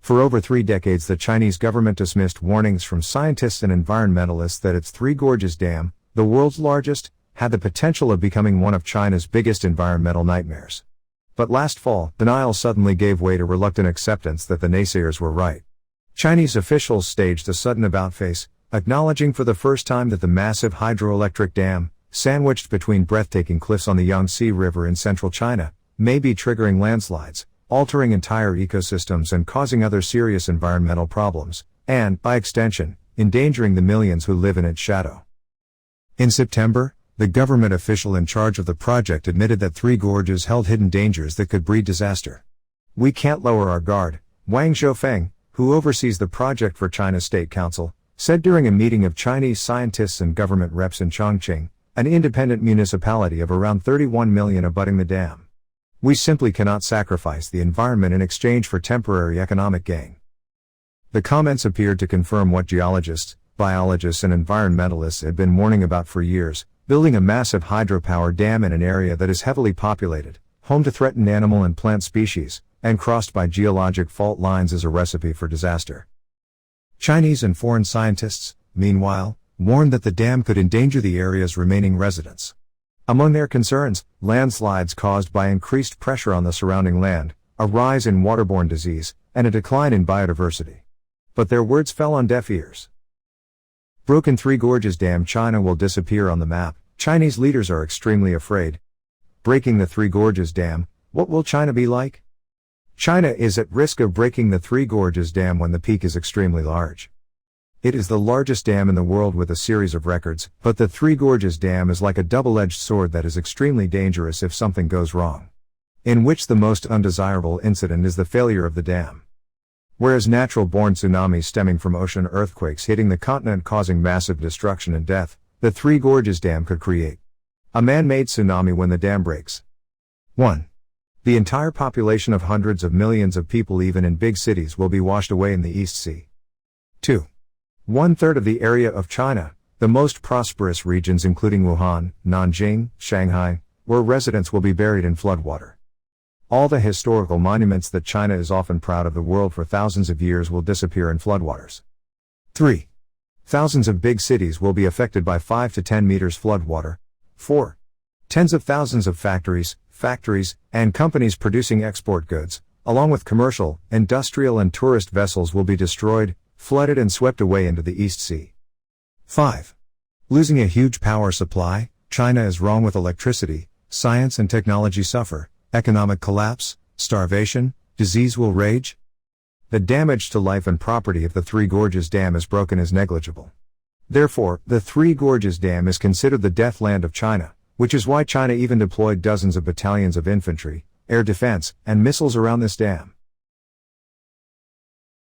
For over 3 decades, the Chinese government dismissed warnings from scientists and environmentalists that its Three Gorges Dam, the world's largest, had the potential of becoming one of China's biggest environmental nightmares. But last fall, denial suddenly gave way to reluctant acceptance that the naysayers were right. Chinese officials staged a sudden about-face, acknowledging for the first time that the massive hydroelectric dam, sandwiched between breathtaking cliffs on the Yangtze River in central China, may be triggering landslides, altering entire ecosystems and causing other serious environmental problems, and, by extension, endangering the millions who live in its shadow. In September, the government official in charge of the project admitted that Three Gorges held hidden dangers that could breed disaster. "We can't lower our guard," Wang Zhoufeng, who oversees the project for China's State Council, said during a meeting of Chinese scientists and government reps in Chongqing, an independent municipality of around 31 million abutting the dam. "We simply cannot sacrifice the environment in exchange for temporary economic gain." The comments appeared to confirm what geologists, biologists and environmentalists had been warning about for years: building a massive hydropower dam in an area that is heavily populated, home to threatened animal and plant species, and crossed by geologic fault lines is a recipe for disaster. Chinese and foreign scientists, meanwhile, warned that the dam could endanger the area's remaining residents. Among their concerns, landslides caused by increased pressure on the surrounding land, a rise in waterborne disease, and a decline in biodiversity. But their words fell on deaf ears. Broken Three Gorges Dam. China will disappear on the map. Chinese leaders are extremely afraid. Breaking the Three Gorges Dam, what will China be like? China is at risk of breaking the Three Gorges Dam when the peak is extremely large. It is the largest dam in the world with a series of records, but the Three Gorges Dam is like a double-edged sword that is extremely dangerous if something goes wrong. In which the most undesirable incident is the failure of the dam. Whereas natural-born tsunamis stemming from ocean earthquakes hitting the continent causing massive destruction and death, the Three Gorges Dam could create a man-made tsunami when the dam breaks. 1. The entire population of hundreds of millions of people even in big cities will be washed away in the East Sea. 2. 1/3 of the area of China, the most prosperous regions including Wuhan, Nanjing, Shanghai, where residents will be buried in floodwater. All the historical monuments that China is often proud of the world for thousands of years will disappear in floodwaters. 3. Thousands of big cities will be affected by 5 to 10 meters floodwater. 4. Tens of thousands of factories, and companies producing export goods, along with commercial, industrial and tourist vessels will be destroyed, flooded and swept away into the East Sea. 5. Losing a huge power supply. China is wrong with electricity, science and technology suffer. Economic collapse, starvation, disease will rage. The damage to life and property if the Three Gorges Dam is broken is negligible. Therefore, the Three Gorges Dam is considered the death land of China, which is why China even deployed dozens of battalions of infantry, air defense, and missiles around this dam.